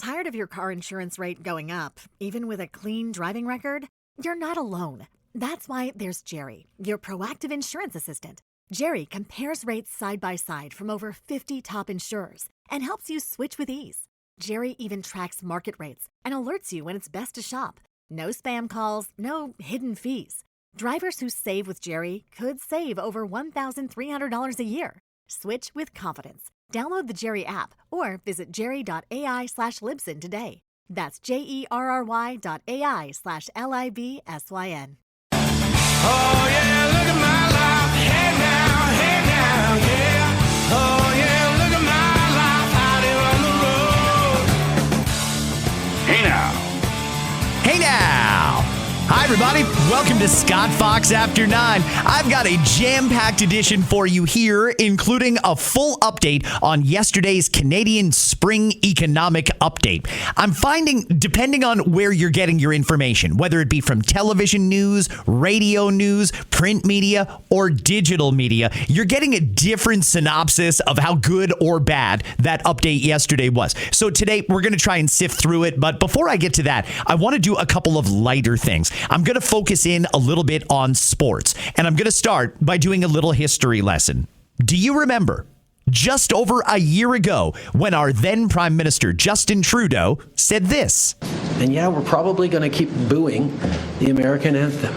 Tired of your car insurance rate going up, even with a clean driving record? You're not alone. That's why there's Jerry, your proactive insurance assistant. Jerry compares rates side by side from over 50 top insurers and helps you switch with ease. Jerry even tracks market rates and alerts you when it's best to shop. No spam calls, no hidden fees. Drivers who save with Jerry could save over $1,300 a year. Switch with confidence. Download the Jerry app or visit jerry.ai/Libsyn today. That's JERRY.ai/LIBSYN. Oh yeah, look at my life. Hey now, yeah. Oh yeah, look at my life out here on the road. Hey now. Hey now! Hi, everybody. Welcome to Scott Fox After 9. I've got a jam-packed edition for you here, including a full update on yesterday's Canadian Spring Economic Update. I'm finding, depending on where you're getting your information, whether it be from television news, radio news, print media, or digital media, you're getting a different synopsis of how good or bad that update yesterday was. So today, we're going to try and sift through it. But before I get to that, I want to do a couple of lighter things. I'm going to focus in a little bit on sports, and I'm going to start by doing a little history lesson. Do you remember just over a year ago when our then Prime Minister Justin Trudeau said this? And yeah, we're probably going to keep booing the American anthem.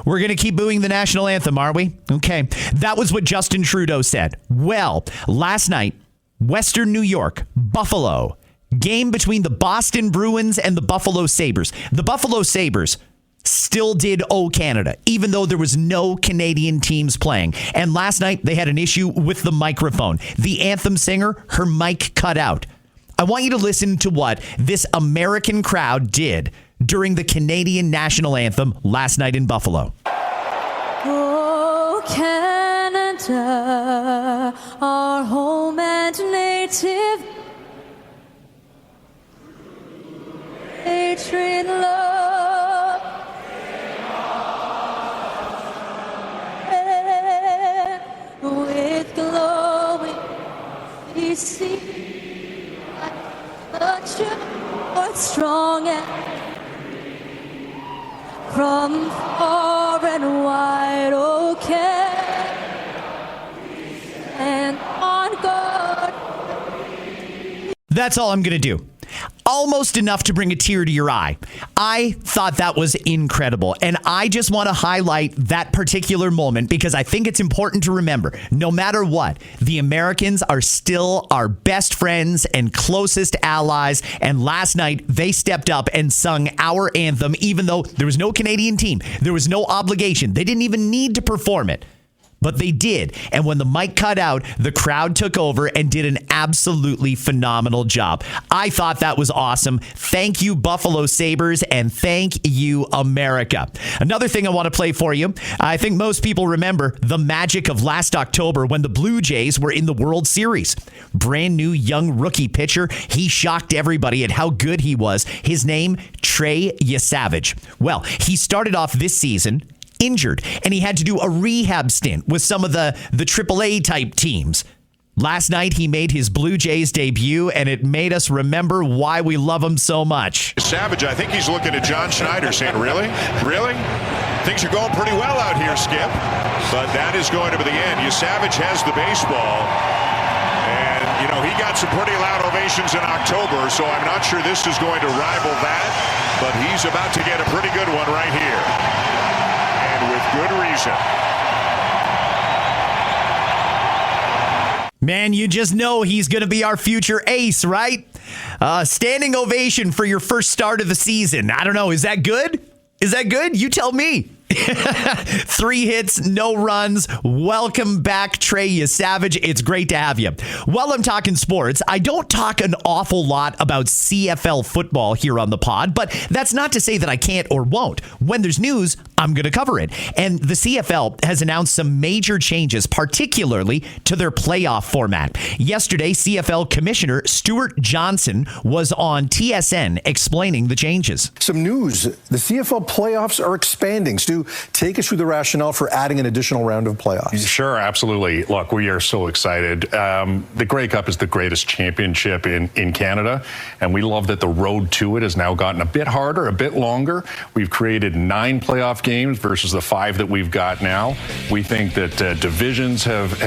We're going to keep booing the national anthem, are we? Okay. That was what Justin Trudeau said. Well, last night, Western New York, Buffalo, game between the Boston Bruins and the Buffalo Sabres. The Buffalo Sabres still did owe Canada, even though there was no Canadian teams playing. And last night, they had an issue with the microphone. The anthem singer, her mic cut out. I want you to listen to what this American crowd did during the Canadian national anthem last night in Buffalo. Oh, Canada, our home and native, hatred, love. With glowing, we see such a strong and from far and wide, okay, and on guard. That's all I'm going to do. Almost enough to bring a tear to your eye. I thought that was incredible. And I just want to highlight that particular moment because I think it's important to remember, no matter what, the Americans are still our best friends and closest allies. And last night, they stepped up and sung our anthem, even though there was no Canadian team. There was no obligation. They didn't even need to perform it. But they did. And when the mic cut out, the crowd took over and did an absolutely phenomenal job. I thought that was awesome. Thank you, Buffalo Sabres, and thank you, America. Another thing I want to play for you. I think most people remember the magic of last October when the Blue Jays were in the World Series. Brand new young rookie pitcher. He shocked everybody at how good he was. His name, Trey Yesavage. Well, he started off this season injured, and he had to do a rehab stint with some of the AAA type teams. Last night, he made his Blue Jays debut, and it made us remember why we love him so much. Savage, I think he's looking at John Schneider saying, really? Really? Things are going pretty well out here, Skip. But that is going to be the end. Savage has the baseball. And, you know, he got some pretty loud ovations in October, so I'm not sure this is going to rival that. But he's about to get a pretty good one right here. With good reason. Man, you just know he's going to be our future ace, right? Standing ovation for your first start of the season. I don't know. Is that good? Is that good? You tell me. 3 hits, no runs. Welcome back, Trey Yesavage. It's great to have you. While I'm talking sports, I don't talk an awful lot about CFL football here on the pod, but that's not to say that I can't or won't. When there's news, I'm going to cover it. And the CFL has announced some major changes, particularly to their playoff format. Yesterday, CFL Commissioner Stuart Johnson was on TSN explaining the changes. Some news. The CFL playoffs are expanding. Stu, you take us through the rationale for adding an additional round of playoffs? Sure, absolutely. Look, we are so excited. The Grey Cup is the greatest championship in Canada, and we love that the road to it has now gotten a bit harder, a bit longer. We've created 9 playoff games versus the 5 that we've got now. We think that divisions have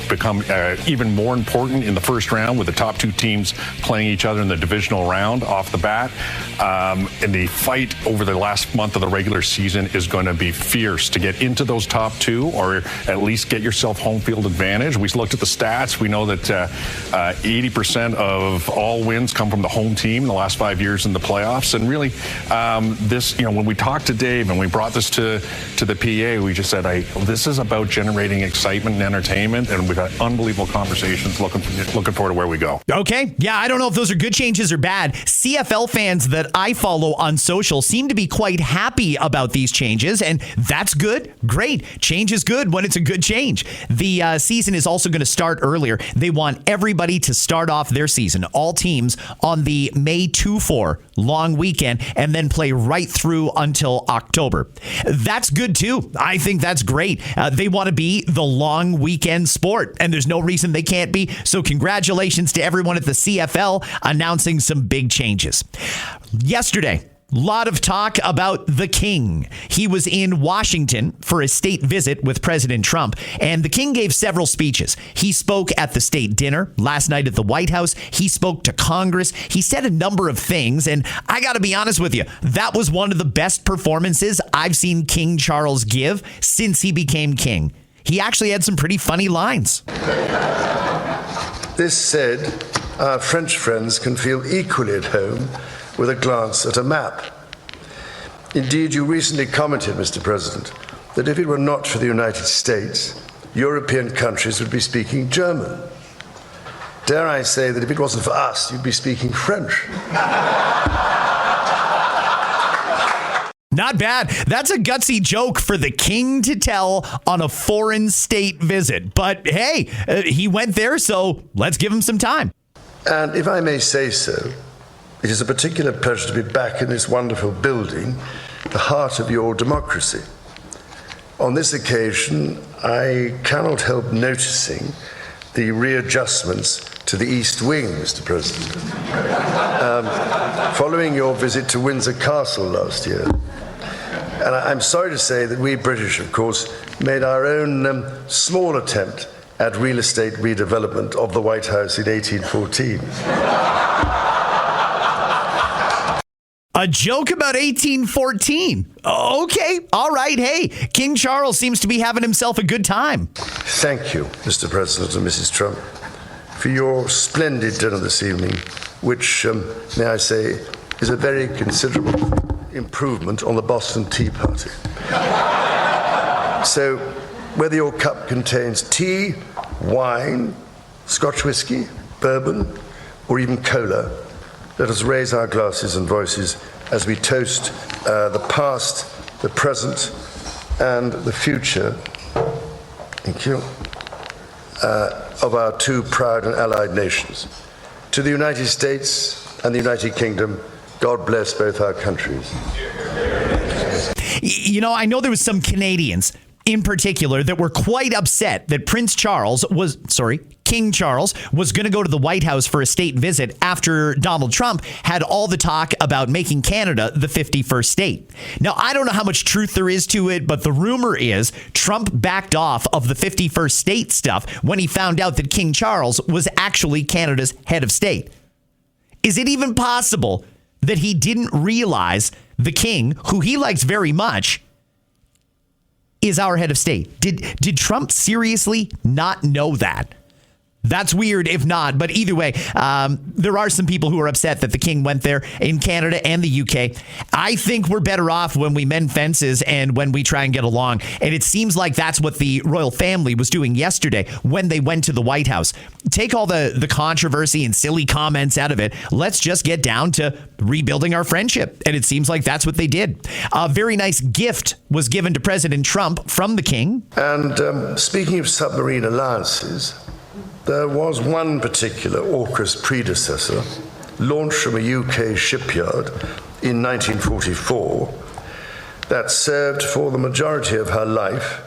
become even more important in the first round, with the top 2 teams playing each other in the divisional round off the bat. And the fight over the last month of the regular season is going to be fierce to get into those top 2, or at least get yourself home field advantage. We looked at the stats. We know that 80% of all wins come from the home team in the last 5 years in the playoffs. And really, when we talked to Dave and we brought this to the PA, we just said, this is about generating excitement and entertainment, and we've had unbelievable conversations. Looking forward to where we go. Okay. Yeah, I don't know if those are good changes or bad. CFL fans that I follow on social seem to be quite happy about these changes, and that's good. Great. Change is good when it's a good change. The season is also going to start earlier. They want everybody to start off their season, all teams, on the May 2-4 long weekend, and then play right through until October. That's good too. I think that's great. They want to be the long weekend sport, and there's no reason they can't be. So congratulations to everyone at the CFL announcing some big changes. Yesterday, a lot of talk about the King. He was in Washington for a state visit with President Trump, and the King gave several speeches. He spoke at the state dinner last night at the White House. He spoke to Congress. He said a number of things, and I got to be honest with you, that was one of the best performances I've seen King Charles give since he became king. He actually had some pretty funny lines. This said, our French friends can feel equally at home with a glance at a map. Indeed, you recently commented, Mr. President, that if it were not for the United States, European countries would be speaking German. Dare I say that if it wasn't for us, you'd be speaking French. Not bad. That's a gutsy joke for the King to tell on a foreign state visit. But hey, he went there, so let's give him some time. And if I may say so, it is a particular pleasure to be back in this wonderful building, the heart of your democracy. On this occasion, I cannot help noticing the readjustments to the East Wing, Mr. President. Following your visit to Windsor Castle last year. And I'm sorry to say that we British, of course, made our own small attempt at real estate redevelopment of the White House in 1814. A joke about 1814. Okay, all right. Hey, King Charles seems to be having himself a good time. Thank you, Mr. President and Mrs. Trump, for your splendid dinner this evening, which, may I say, is a very considerable improvement on the Boston Tea Party. So, whether your cup contains tea, wine, Scotch whiskey, bourbon, or even cola, let us raise our glasses and voices as we toast the past, the present, and the future, thank you, of our two proud and allied nations. To the United States and the United Kingdom, God bless both our countries. You know, I know there was some Canadians in particular that were quite upset that King Charles was going to go to the White House for a state visit after Donald Trump had all the talk about making Canada the 51st state. Now, I don't know how much truth there is to it, but the rumor is Trump backed off of the 51st state stuff when he found out that King Charles was actually Canada's head of state. Is it even possible that he didn't realize the king, who he likes very much, is our head of state? Did Trump seriously not know that? That's weird if not, but either way, there are some people who are upset that the king went there in Canada and the UK. I think we're better off when we mend fences and when we try and get along. And it seems like that's what the royal family was doing yesterday when they went to the White House. Take all the controversy and silly comments out of it. Let's just get down to rebuilding our friendship. And it seems like that's what they did. A very nice gift was given to President Trump from the king. And speaking of submarine alliances, there was one particular AUKUS predecessor, launched from a UK shipyard in 1944, that served for the majority of her life,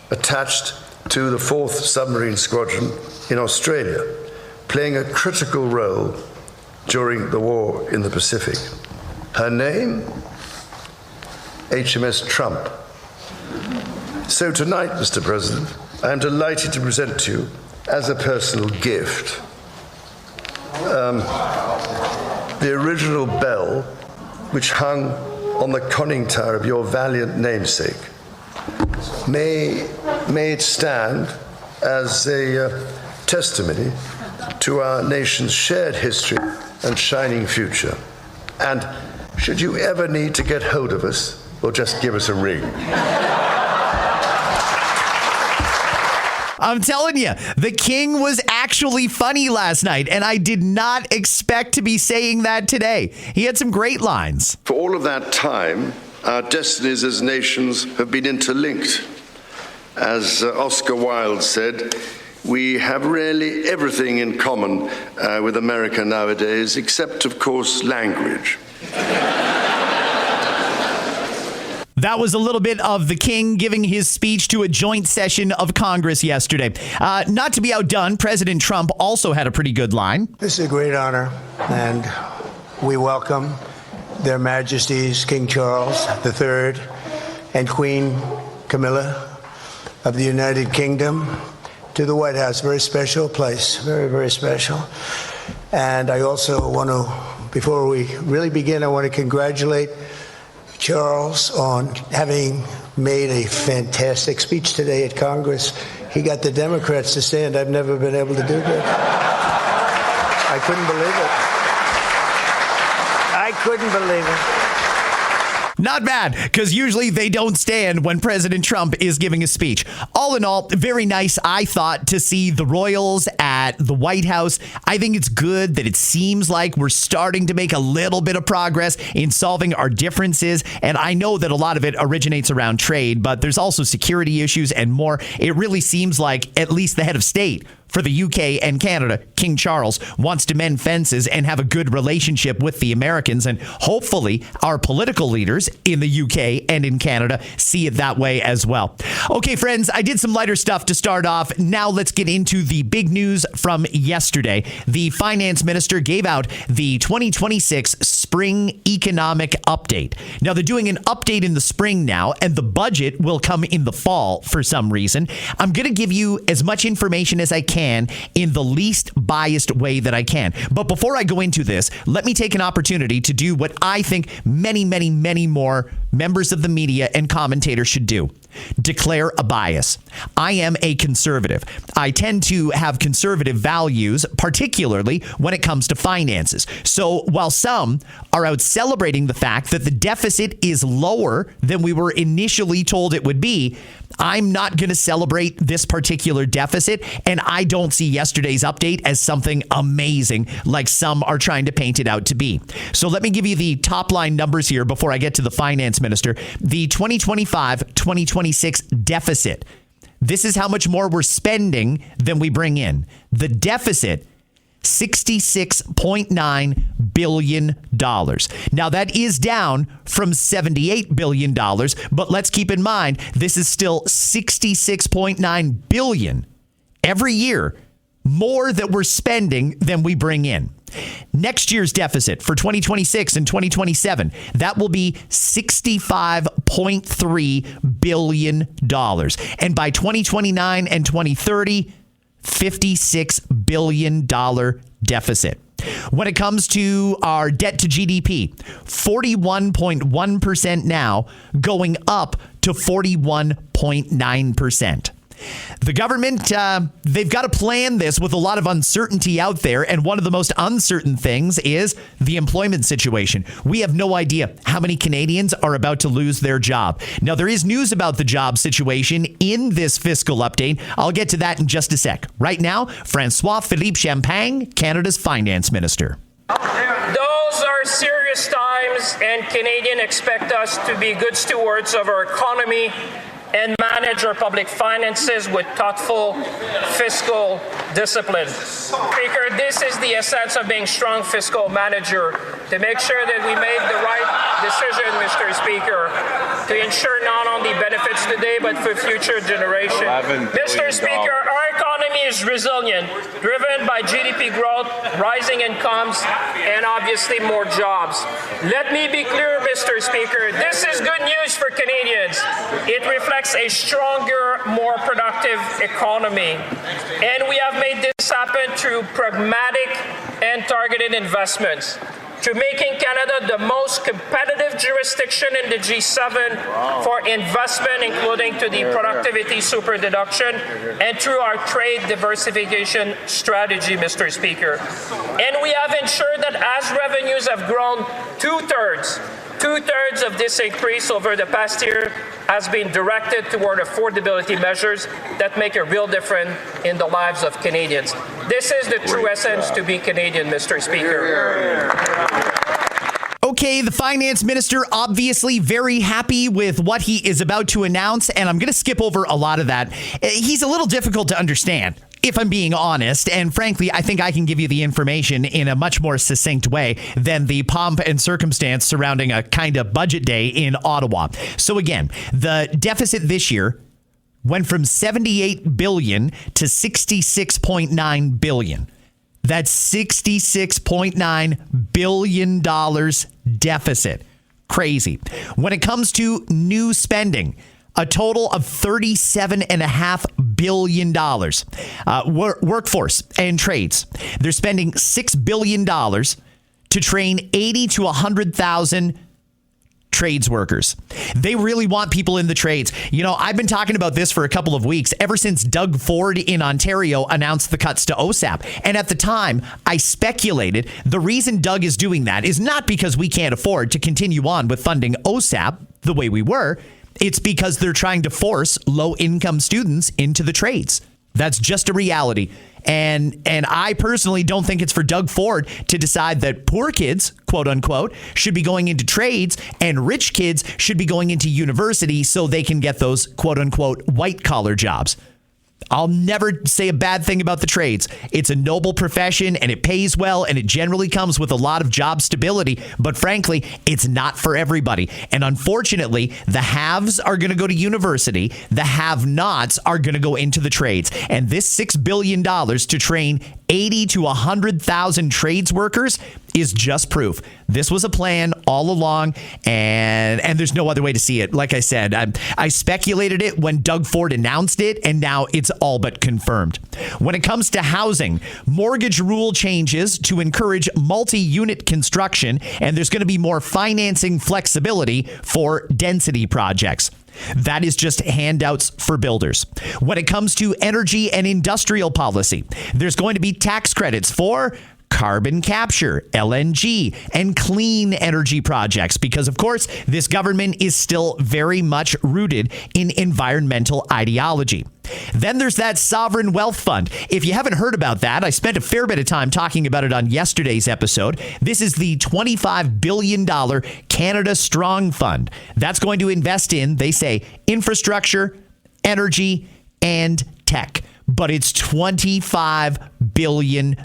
attached to the 4th Submarine Squadron in Australia, playing a critical role during the war in the Pacific. Her name? HMS Trump. So tonight, Mr. President, I am delighted to present to you, as a personal gift, the original bell which hung on the conning tower of your valiant namesake. May it stand as a testimony to our nation's shared history and shining future. And should you ever need to get hold of us, well, just give us a ring. I'm telling you, the king was actually funny last night, and I did not expect to be saying that today. He had some great lines. For all of that time, our destinies as nations have been interlinked. As Oscar Wilde said, we have really everything in common with America nowadays, except, of course, language. That was a little bit of the king giving his speech to a joint session of Congress yesterday. Not to be outdone, President Trump also had a pretty good line. This is a great honor, and we welcome Their Majesties King Charles III and Queen Camilla of the United Kingdom to the White House. Very special place, very, very special. And I also want to, before we really begin, I want to congratulate Charles on having made a fantastic speech today at Congress. He got the Democrats to stand. I've never been able to do that. I couldn't believe it. I couldn't believe it. Not bad, because usually they don't stand when President Trump is giving a speech. All in all, very nice, I thought, to see the royals at the White House. I think it's good that it seems like we're starting to make a little bit of progress in solving our differences. And I know that a lot of it originates around trade, but there's also security issues and more. It really seems like at least the head of state for the UK and Canada, King Charles, wants to mend fences and have a good relationship with the Americans. And hopefully our political leaders in the UK and in Canada see it that way as well. Okay, friends, I did some lighter stuff to start off. Now let's get into the big news from yesterday. The finance minister gave out the 2026 spring economic update. Now they're doing an update in the spring now, and the budget will come in the fall for some reason. I'm going to give you as much information as I can in the least biased way that I can. But before I go into this, let me take an opportunity to do what I think many, many, many more members of the media and commentators should do. Declare a bias. I am a conservative. I tend to have conservative values, particularly when it comes to finances. So while some are out celebrating the fact that the deficit is lower than we were initially told it would be, I'm not going to celebrate this particular deficit, and I don't see yesterday's update as something amazing like some are trying to paint it out to be. So let me give you the top line numbers here before I get to the finance minister. The 2025-2026 deficit. This is how much more we're spending than we bring in. The deficit, $66.9 billion. Now that is down from $78 billion, but let's keep in mind, this is still $66.9 billion every year, more that we're spending than we bring in. Next year's deficit for 2026 and 2027, that will be $65.3 billion. And by 2029 and 2030, $56 billion deficit. When it comes to our debt to GDP, 41.1% now, going up to 41.9%. The government, they've got to plan this with a lot of uncertainty out there. And one of the most uncertain things is the employment situation. We have no idea how many Canadians are about to lose their job. Now, there is news about the job situation in this fiscal update. I'll get to that in just a sec. Right now, François-Philippe Champagne, Canada's finance minister. Those are serious times, and Canadians expect us to be good stewards of our economy and manage our public finances with thoughtful fiscal discipline. Speaker, this is the essence of being a strong fiscal manager, to make sure that we make the right decision, Mr. Speaker. to ensure not only benefits today but for future generations. Mr. Speaker, our economy is resilient, driven by GDP growth, rising incomes, and obviously more jobs. Let me be clear, Mr. Speaker, this is good news for Canadians. It reflects a stronger, more productive economy. And we have made this happen through pragmatic and targeted investments, to making Canada the most competitive jurisdiction in the G7 for investment, including to the productivity super deduction, and through our trade diversification strategy, Mr. Speaker. And we have ensured that as revenues have grown, two-thirds of this increase over the past year has been directed toward affordability measures that make a real difference in the lives of Canadians. This is the true essence to be Canadian, Mr. Speaker. Okay, the finance minister obviously very happy with what he is about to announce, and I'm going to skip over a lot of that. He's a little difficult to understand, if I'm being honest, and frankly, I think I can give you the information in a much more succinct way than the pomp and circumstance surrounding a kind of budget day in Ottawa. So again, the deficit this year went from $78 billion to $66.9 billion. That's $66.9 billion deficit. Crazy. When it comes to new spending, a total of $37.5 billion. Workforce and trades. They're spending $6 billion to train 80 to 100,000 trades workers. They really want people in the trades. You know, I've been talking about this for a couple of weeks, ever since Doug Ford in Ontario announced the cuts to OSAP. And at the time, I speculated the reason Doug is doing that is not because we can't afford to continue on with funding OSAP the way we were. It's because they're trying to force low-income students into the trades. That's just a reality. And I personally don't think it's for Doug Ford to decide that poor kids, quote unquote, should be going into trades and rich kids should be going into university so they can get those, quote unquote, white collar jobs. I'll never say a bad thing about the trades. It's a noble profession and it pays well and it generally comes with a lot of job stability. But frankly, it's not for everybody. And unfortunately, the haves are going to go to university. The have-nots are going to go into the trades. And this $6 billion to train 80 to 100,000 trades workers is just proof. This was a plan all along, and there's no other way to see it. Like I said, I speculated it when Doug Ford announced it, and now it's all but confirmed. When it comes to housing, mortgage rule changes to encourage multi-unit construction, and there's going to be more financing flexibility for density projects. That is just handouts for builders. When it comes to energy and industrial policy, there's going to be tax credits for carbon capture, LNG, and clean energy projects because, of course, this government is still very much rooted in environmental ideology. Then there's that sovereign wealth fund. If you haven't heard about that, I spent a fair bit of time talking about it on yesterday's episode. This is the $25 billion Canada Strong Fund. That's going to invest in, they say, infrastructure, energy, and tech. But it's $25 billion.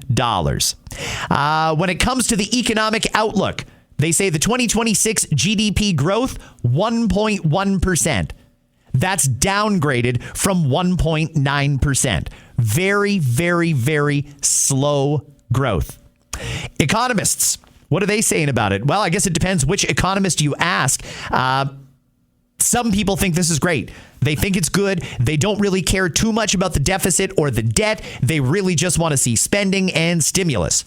When it comes to the economic outlook, they say the 2026 GDP growth, 1.1%. That's downgraded from 1.9%. Very, very, very slow growth. Economists, what are they saying about it? Well, I guess it depends which economist you ask. Some people think this is great. They think it's good. They don't really care too much about the deficit or the debt. They really just want to see spending and stimulus.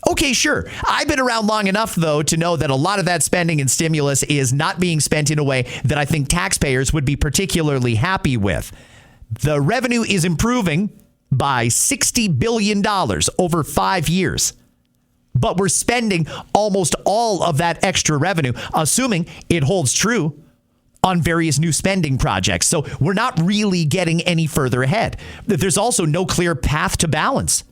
Okay, sure. I've been around long enough, though, to know that a lot of that spending and stimulus is not being spent in a way that I think taxpayers would be particularly happy with. The revenue is improving by $60 billion over 5 years. But we're spending almost all of that extra revenue, assuming it holds true, on various new spending projects. So we're not really getting any further ahead. There's also no clear path to balance.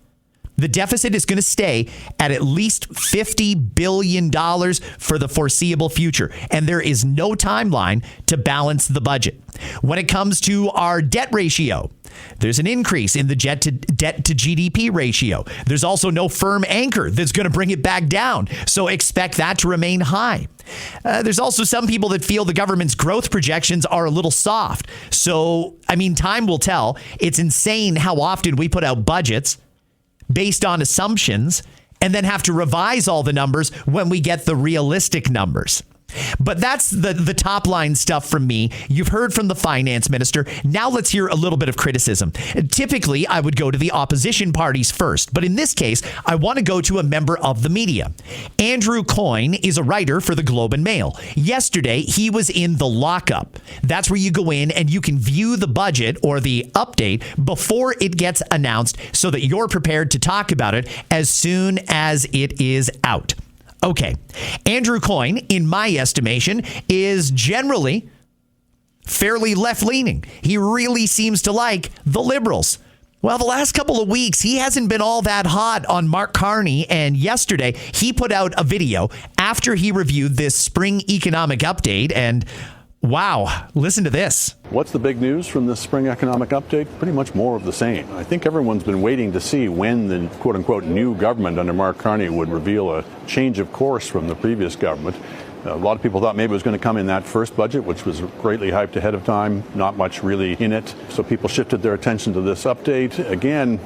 The deficit is going to stay at least $50 billion for the foreseeable future. And there is no timeline to balance the budget. When it comes to our debt ratio, There's an increase in the debt to GDP ratio. There's also no firm anchor that's going to bring it back down. So expect that to remain high. There's also some people that feel the government's growth projections are a little soft. So, time will tell. It's insane how often we put out budgets based on assumptions and then have to revise all the numbers when we get the realistic numbers. But that's the top line stuff from me. You've heard from the finance minister. Now let's hear a little bit of criticism. Typically, I would go to the opposition parties first. But in this case, I want to go to a member of the media. Andrew Coyne is a writer for the Globe and Mail. Yesterday, he was in the lockup. That's where you go in and you can view the budget or the update before it gets announced so that you're prepared to talk about it as soon as it is out. Okay, Andrew Coyne, in my estimation, is generally fairly left-leaning. He really seems to like the Liberals. Well, the last couple of weeks, he hasn't been all that hot on Mark Carney, and yesterday he put out a video after he reviewed this spring economic update, and wow, listen to this. What's the big news from this spring economic update? Pretty much more of the same. I think everyone's been waiting to see when the quote-unquote new government under Mark Carney would reveal a change of course from the previous government. A lot of people thought maybe it was going to come in that first budget, which was greatly hyped ahead of time, not much really in it. So people shifted their attention to this update. Again,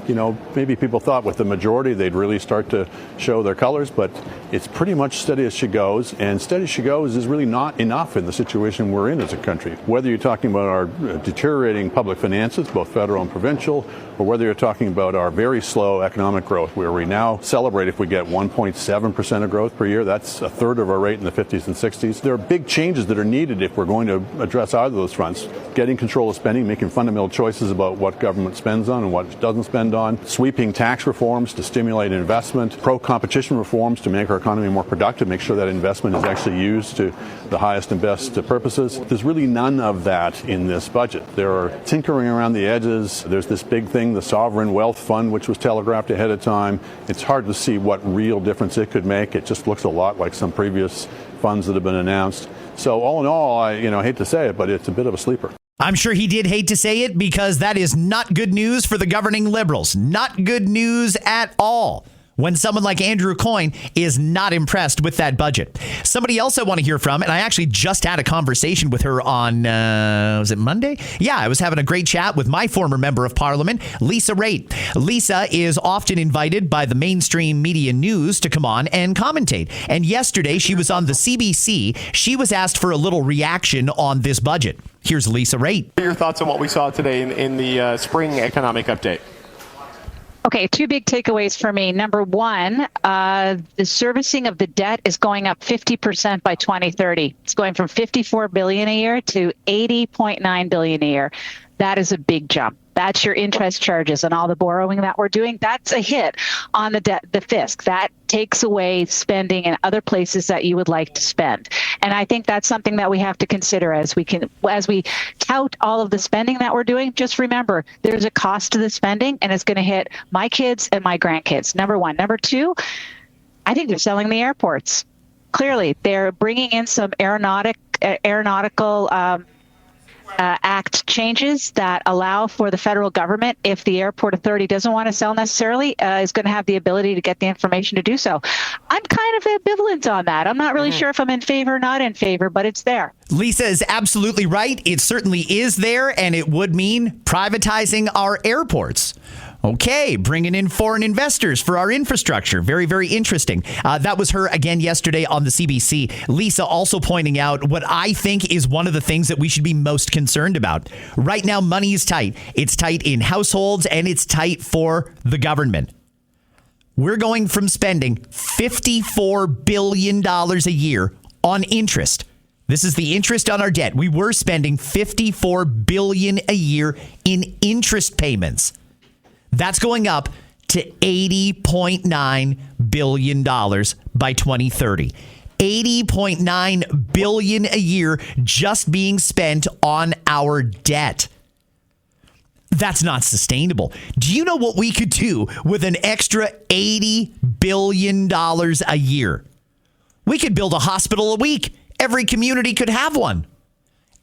maybe people thought with the majority they'd really start to show their colors, but it's pretty much steady as she goes. And steady as she goes is really not enough in the situation we're in as a country. Whether you're talking about our deteriorating public finances, both federal and provincial, or whether you're talking about our very slow economic growth, where we now celebrate if we get 1.7% of growth per year. That's a third of our rate in the 50s and 60s. There are big changes that are needed if we're going to address either of those fronts. Getting control of spending, making fundamental choices about what government spends on and what it doesn't spend on, sweeping tax reforms to stimulate investment, pro-competition reforms to make our economy more productive, make sure that investment is actually used to the highest and best purposes. There's really none of that in this budget. There are tinkering around the edges. There's this big thing, the Sovereign Wealth Fund, which was telegraphed ahead of time. It's hard to see what real difference it could make. It just looks a lot like some previous funds that have been announced. So all in all, I hate to say it, but it's a bit of a sleeper. I'm sure he did hate to say it because that is not good news for the governing Liberals. Not good news at all when someone like Andrew Coyne is not impressed with that budget. Somebody else I want to hear from, and I actually just had a conversation with her on, was it Monday? Yeah, I was having a great chat with my former member of parliament, Lisa Raitt. Lisa is often invited by the mainstream media news to come on and commentate. And yesterday she was on the CBC. She was asked for a little reaction on this budget. Here's Lisa Raitt. What are your thoughts on what we saw today in the spring economic update? Okay, two big takeaways for me. Number one, the servicing of the debt is going up 50% by 2030. It's going from $54 billion a year to $80.9 billion a year. That is a big jump. That's your interest charges and all the borrowing that we're doing. That's a hit on the debt, the fisc. That takes away spending in other places that you would like to spend. And I think that's something that we have to consider as we tout all of the spending that we're doing. Just remember, there's a cost to the spending, and it's going to hit my kids and my grandkids. Number one. Number two, I think they're selling the airports. Clearly, they're bringing in some aeronautical Act changes that allow for the federal government, if the airport authority doesn't want to sell necessarily, is going to have the ability to get the information to do so. I'm kind of ambivalent on that. I'm not really sure if I'm in favor or not in favor, but it's there. Lisa is absolutely right. It certainly is there, and it would mean privatizing our airports. Okay, bringing in foreign investors for our infrastructure. Very, very interesting. That was her again yesterday on the CBC. Lisa also pointing out what I think is one of the things that we should be most concerned about. Right now, money is tight. It's tight in households and it's tight for the government. We're going from spending $54 billion a year on interest. This is the interest on our debt. We were spending $54 billion a year in interest payments. That's going up to $80.9 billion by 2030. $80.9 billion a year just being spent on our debt. That's not sustainable. Do you know what we could do with an extra $80 billion a year? We could build a hospital a week. Every community could have one.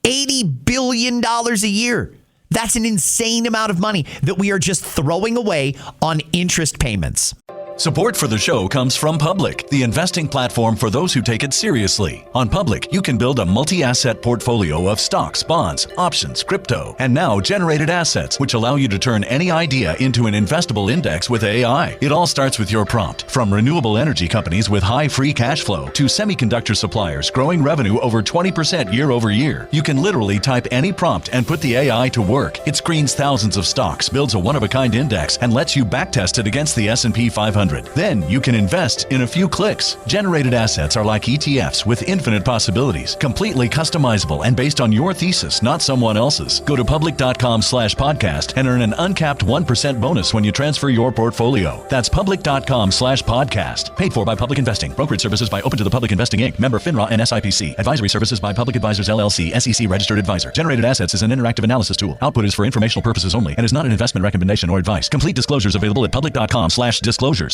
$80 billion a year. That's an insane amount of money that we are just throwing away on interest payments. Support for the show comes from Public, the investing platform for those who take it seriously. On Public, you can build a multi-asset portfolio of stocks, bonds, options, crypto, and now generated assets, which allow you to turn any idea into an investable index with AI. It all starts with your prompt. From renewable energy companies with high free cash flow to semiconductor suppliers growing revenue over 20% year over year, you can literally type any prompt and put the AI to work. It screens thousands of stocks, builds a one-of-a-kind index, and lets you backtest it against the S&P 500. Then you can invest in a few clicks. Generated assets are like ETFs with infinite possibilities, completely customizable and based on your thesis, not someone else's. Go to public.com/podcast and earn an uncapped 1% bonus when you transfer your portfolio. That's public.com/podcast. Paid for by Public Investing. Brokerage services by Open to the Public Investing Inc. Member FINRA and SIPC. Advisory services by Public Advisors LLC, SEC registered advisor. Generated assets is an interactive analysis tool. Output is for informational purposes only and is not an investment recommendation or advice. Complete disclosures available at public.com/disclosures.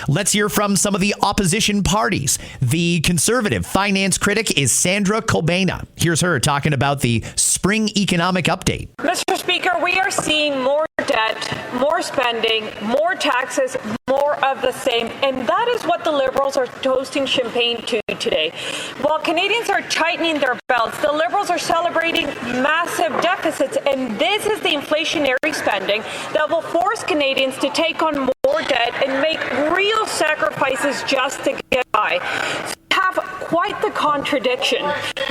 Let's hear from some of the opposition parties. The conservative finance critic is Sandra Kobena. Here's her talking about the spring economic update. Mr. Speaker, we are seeing more debt, more spending, more taxes, more of the same. And that is what the Liberals are toasting champagne to today. While Canadians are tightening their belts, the Liberals are celebrating massive deficits. And this is the inflationary spending that will force Canadians to take on more debt and make real sacrifices just to get by. So we have quite the contradiction.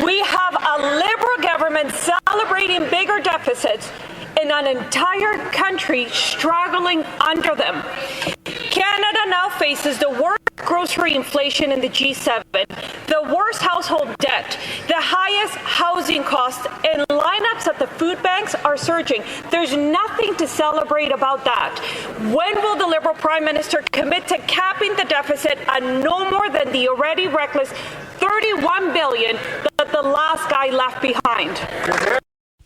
We have a Liberal government celebrating bigger deficits and an entire country struggling under them. Canada now faces the worst grocery inflation in the G7, the worst household debt, the highest housing costs, and lineups at the food banks are surging. There's nothing to celebrate about that. When will the Liberal Prime Minister commit to capping the deficit at no more than the already reckless $31 billion that the last guy left behind?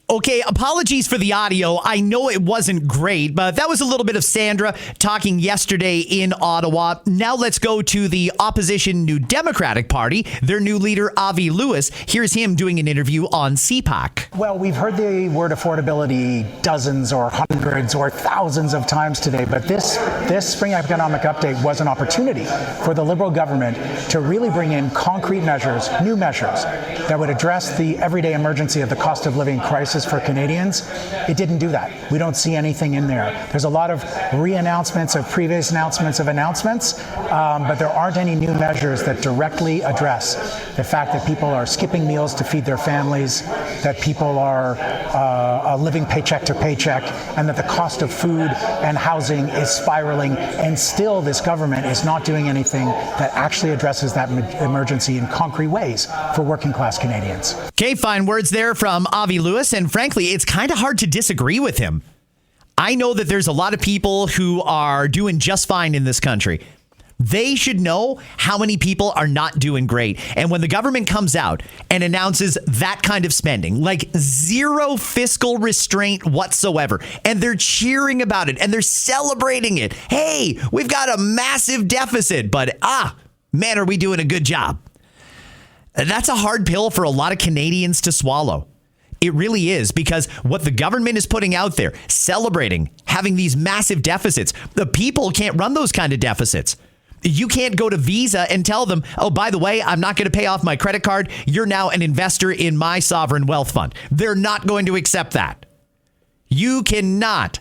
Okay, apologies for the audio. I know it wasn't great, but that was a little bit of Sandra talking yesterday in Ottawa. Now let's go to the opposition New Democratic Party. Their new leader, Avi Lewis. Here's him doing an interview on CPAC. Well, we've heard the word affordability dozens or hundreds or thousands of times today, but this spring economic update was an opportunity for the Liberal government to really bring in concrete measures, new measures, that would address the everyday emergency of the cost of living crisis for Canadians. It didn't do that. We don't see anything in there. There's a lot of re-announcements of previous announcements, but there aren't any new measures that directly address the fact that people are skipping meals to feed their families, that people are living paycheck to paycheck, and that the cost of food and housing is spiraling, and still this government is not doing anything that actually addresses that emergency in concrete ways for working class Canadians. Okay, fine words there from Avi Lewis, and frankly, it's kind of hard to disagree with him. I know that there's a lot of people who are doing just fine in this country. They should know how many people are not doing great. And when the government comes out and announces that kind of spending, like zero fiscal restraint whatsoever, and they're cheering about it and they're celebrating it. Hey, we've got a massive deficit, but man, are we doing a good job. That's a hard pill for a lot of Canadians to swallow. It really is, because what the government is putting out there, celebrating, having these massive deficits, the people can't run those kind of deficits. You can't go to Visa and tell them, oh, by the way, I'm not going to pay off my credit card. You're now an investor in my sovereign wealth fund. They're not going to accept that. You cannot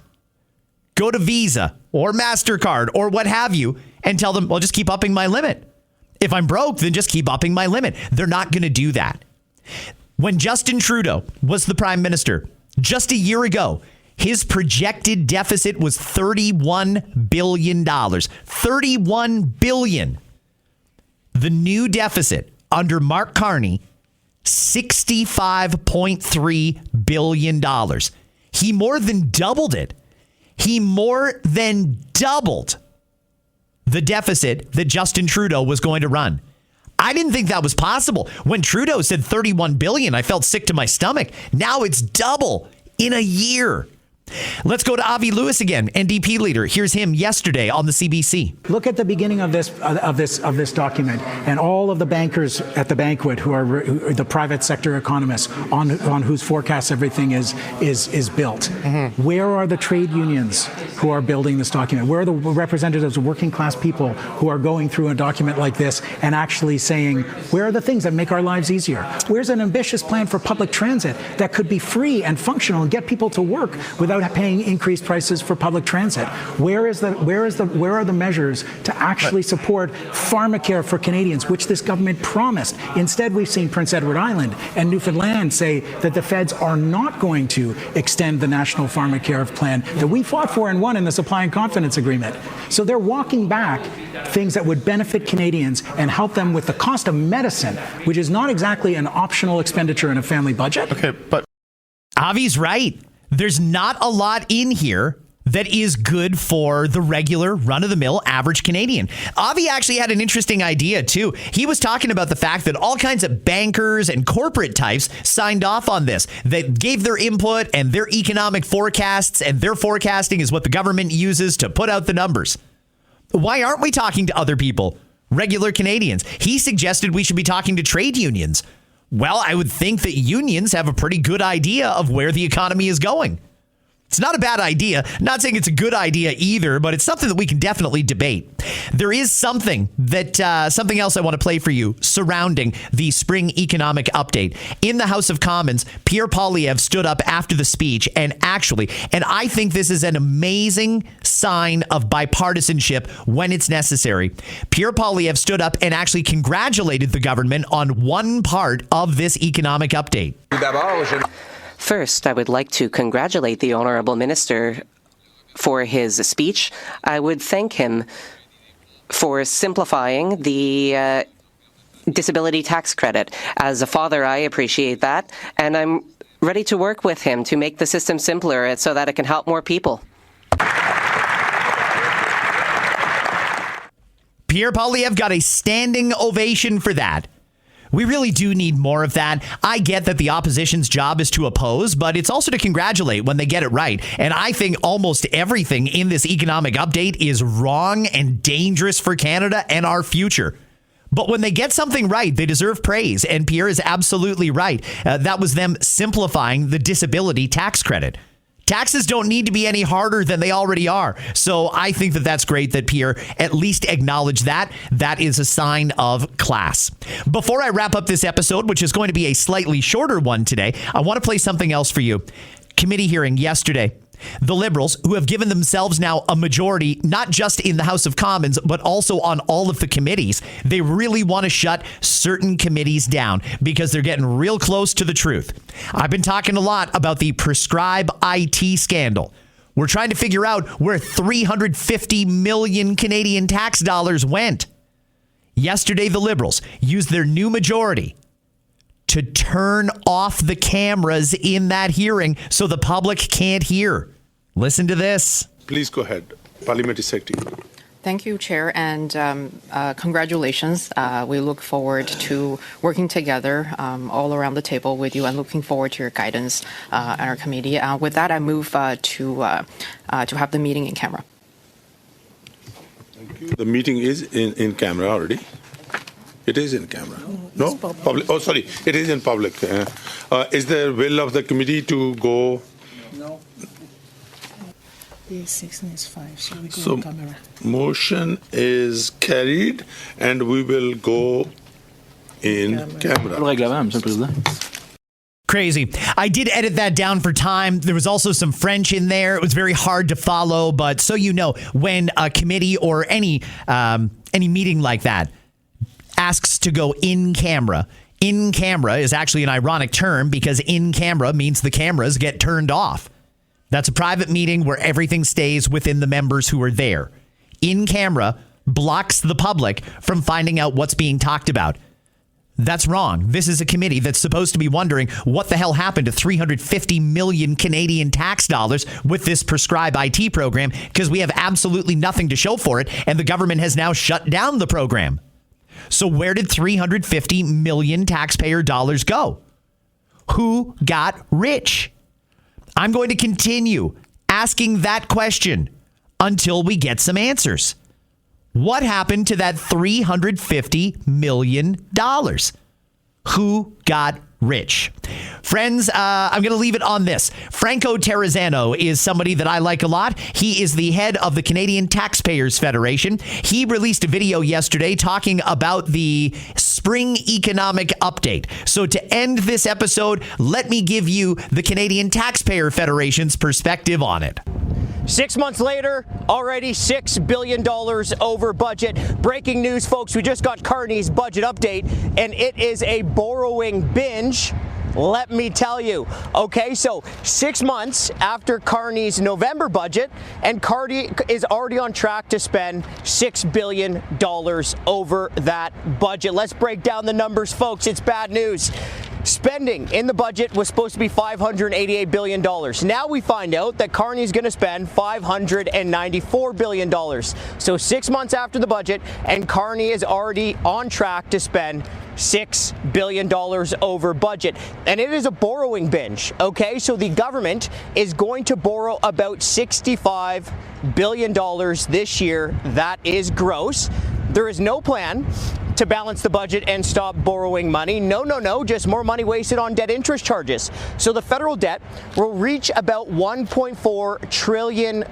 go to Visa or MasterCard or what have you and tell them, well, just keep upping my limit. If I'm broke, then just keep upping my limit. They're not going to do that. When Justin Trudeau was the prime minister just a year ago, his projected deficit was $31 billion. $31 billion. The new deficit under Mark Carney, $65.3 billion. He more than doubled it. He more than doubled the deficit that Justin Trudeau was going to run. I didn't think that was possible. When Trudeau said $31 billion, I felt sick to my stomach. Now it's double in a year. Let's go to Avi Lewis again, NDP leader. Here's him yesterday on the CBC. Look at the beginning of this document, and all of the bankers at the banquet who are the private sector economists on whose forecasts everything is built. Mm-hmm. Where are the trade unions who are building this document? Where are the representatives of working class people who are going through a document like this and actually saying, where are the things that make our lives easier? Where's an ambitious plan for public transit that could be free and functional and get people to work without paying increased prices for public transit? Where are the measures to actually support pharmacare for Canadians, which this government promised? Instead, we've seen Prince Edward Island and Newfoundland say that the feds are not going to extend the national pharmacare plan that we fought for and won in the Supply and Confidence Agreement. So they're walking back things that would benefit Canadians and help them with the cost of medicine, which is not exactly an optional expenditure in a family budget. Okay, but Avi's right. There's not a lot in here that is good for the regular run-of-the-mill average Canadian. Avi actually had an interesting idea, too. He was talking about the fact that all kinds of bankers and corporate types signed off on this. They gave their input and their economic forecasts, and their forecasting is what the government uses to put out the numbers. Why aren't we talking to other people, regular Canadians? He suggested we should be talking to trade unions. Well, I would think that unions have a pretty good idea of where the economy is going. It's not a bad idea. Not saying it's a good idea either, but it's something that we can definitely debate. There is something else I want to play for you surrounding the spring economic update. In the House of Commons, Pierre Poilievre stood up after the speech and I think this is an amazing sign of bipartisanship when it's necessary. Pierre Poilievre stood up and actually congratulated the government on one part of this economic update. First, I would like to congratulate the Honourable Minister for his speech. I would thank him for simplifying the disability tax credit. As a father, I appreciate that, and I'm ready to work with him to make the system simpler so that it can help more people. Pierre Poilievre got a standing ovation for that. We really do need more of that. I get that the opposition's job is to oppose, but it's also to congratulate when they get it right. And I think almost everything in this economic update is wrong and dangerous for Canada and our future. But when they get something right, they deserve praise. And Pierre is absolutely right. That was them simplifying the disability tax credit. Taxes don't need to be any harder than they already are. So I think that that's great that Pierre at least acknowledged that. That is a sign of class. Before I wrap up this episode, which is going to be a slightly shorter one today, I want to play something else for you. Committee hearing yesterday. The Liberals, who have given themselves now a majority, not just in the House of Commons, but also on all of the committees, they really want to shut certain committees down because they're getting real close to the truth. I've been talking a lot about the Prescribe IT scandal. We're trying to figure out where 350 million Canadian tax dollars went. Yesterday, the Liberals used their new majority to turn off the cameras in that hearing so the public can't hear. Listen to this. Please go ahead. Parliamentary Secretary. Thank you, Chair, and congratulations. We look forward to working together all around the table with you and looking forward to your guidance on our committee. With that, I move to have the meeting in camera. Thank you. The meeting is in camera already. It is in camera. No? Public. Oh, sorry. It is in public. Is there will of the committee to go? No. The 16 is 5, so we go So in camera. motion is carried and we will go in camera. Crazy. I did edit that down for time. There was also some French in there. It was very hard to follow, but so you know, when a committee or any meeting like that asks to go in camera is actually an ironic term because in camera means the cameras get turned off. That's a private meeting where everything stays within the members who are there. In camera blocks the public from finding out what's being talked about. That's wrong. This is a committee that's supposed to be wondering what the hell happened to 350 million Canadian tax dollars with this Prescribe IT program because we have absolutely nothing to show for it and the government has now shut down the program. So where did 350 million taxpayer dollars go? Who got rich? I'm going to continue asking that question until we get some answers. What happened to that $350 million? Who got rich? Friends, I'm going to leave it on this. Franco Terrazzano is somebody that I like a lot. He is the head of the Canadian Taxpayers Federation. He released a video yesterday talking about the spring economic update. So to end this episode, let me give you the Canadian Taxpayer Federation's perspective on it. 6 months later, already $6 billion over budget. Breaking news, folks, we just got Carney's budget update, and it is a borrowing binge. Let me tell you. Okay, so 6 months after Carney's November budget, and Carney is already on track to spend $6 billion over that budget. Let's break down the numbers, folks. It's bad news. Spending in the budget was supposed to be $588 billion. Now we find out that Carney's going to spend $594 billion. So 6 months after the budget, and Carney is already on track to spend $6 billion over budget. And it is a borrowing binge, okay? So the government is going to borrow about $65 billion this year. That is gross. There is no plan to balance the budget and stop borrowing money. No, just more money wasted on debt interest charges. So the federal debt will reach about $1.4 trillion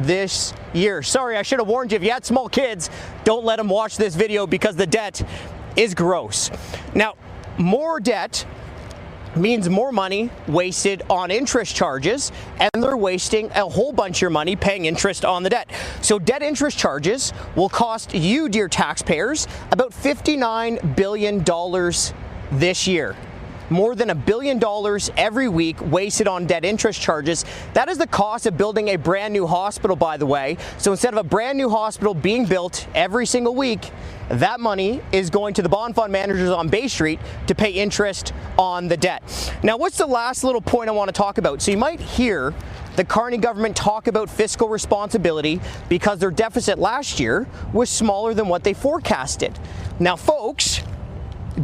this year. Sorry, I should have warned you. If you had small kids, don't let them watch this video because the debt is gross. Now, more debt means more money wasted on interest charges, and they're wasting a whole bunch of your money paying interest on the debt. So debt interest charges will cost you, dear taxpayers, about $59 billion this year. More than $1 billion every week wasted on debt interest charges. That is the cost of building a brand new hospital, by the way. So instead of a brand new hospital being built every single week, that money is going to the bond fund managers on Bay Street to pay interest on the debt. Now, what's the last little point I want to talk about? So you might hear the Carney government talk about fiscal responsibility because their deficit last year was smaller than what they forecasted. Now, folks,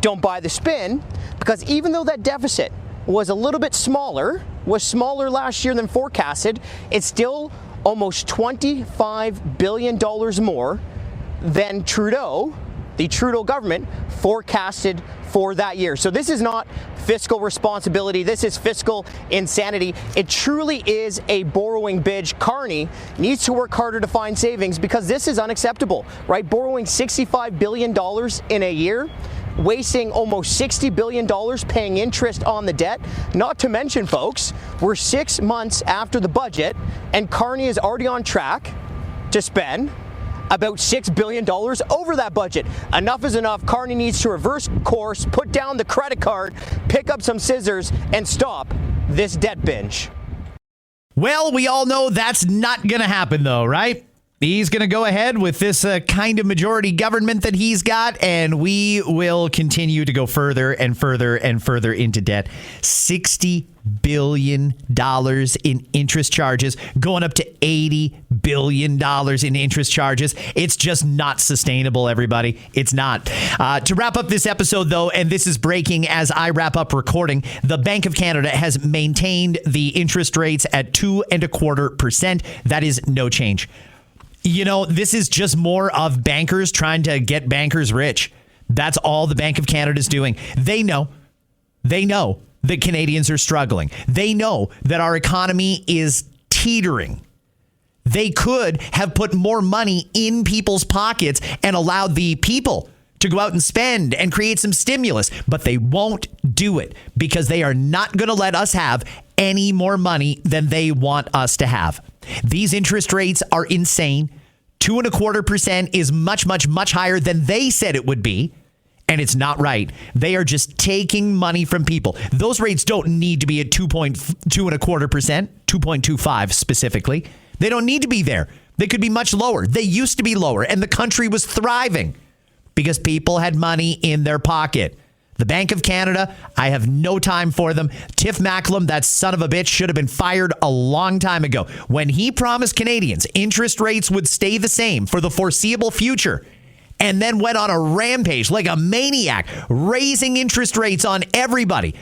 don't buy the spin, because even though that deficit was a little bit smaller, last year than forecasted, it's still almost $25 billion more than the Trudeau government forecasted for that year. So this is not fiscal responsibility. This is fiscal insanity. It truly is a borrowing binge. Carney needs to work harder to find savings because this is unacceptable, right? Borrowing $65 billion in a year, wasting almost $60 billion paying interest on the debt. Not to mention, folks, we're 6 months after the budget, and Carney is already on track to spend about $6 billion over that budget. Enough is enough. Carney needs to reverse course, put down the credit card, pick up some scissors, and stop this debt binge. Well, we all know that's not going to happen, though, right? He's going to go ahead with this kind of majority government that he's got, and we will continue to go further and further and further into debt. $60 billion in interest charges, going up to $80 billion in interest charges. It's just not sustainable, everybody. It's not. To wrap up this episode, though, and this is breaking as I wrap up recording, the Bank of Canada has maintained the interest rates at 2.25%. That is no change. You know, this is just more of bankers trying to get bankers rich. That's all the Bank of Canada is doing. They know that Canadians are struggling. They know that our economy is teetering. They could have put more money in people's pockets and allowed the people to go out and spend and create some stimulus, but they won't do it because they are not going to let us have any more money than they want us to have. These interest rates are insane. 2.25% is much, much, much higher than they said it would be. And it's not right. They are just taking money from people. Those rates don't need to be at 2.25%, 2.25 specifically. They don't need to be there. They could be much lower. They used to be lower, and the country was thriving because people had money in their pocket. The Bank of Canada, I have no time for them. Tiff Macklem, that son of a bitch, should have been fired a long time ago. When he promised Canadians interest rates would stay the same for the foreseeable future, and then went on a rampage like a maniac, raising interest rates on everybody.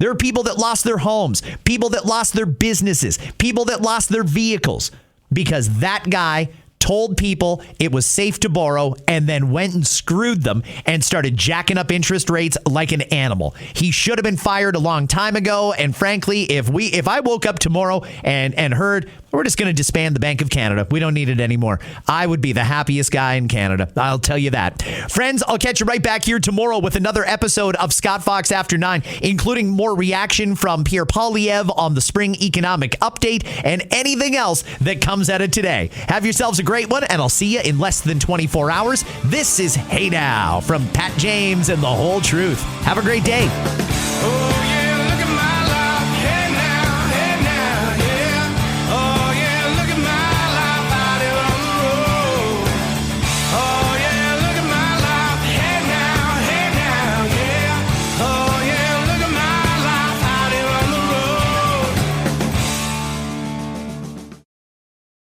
There are people that lost their homes, people that lost their businesses, people that lost their vehicles because that guy told people it was safe to borrow and then went and screwed them and started jacking up interest rates like an animal. He should have been fired a long time ago. And frankly, if I woke up tomorrow and heard we're just going to disband the Bank of Canada, we don't need it anymore, I would be the happiest guy in Canada. I'll tell you that. Friends, I'll catch you right back here tomorrow with another episode of Scott Fox After 9, including more reaction from Pierre Poilievre on the spring economic update and anything else that comes out of today. Have yourselves a great one, and I'll see you in less than 24 hours. This is Hey Now from Pat James and The Whole Truth. Have a great day.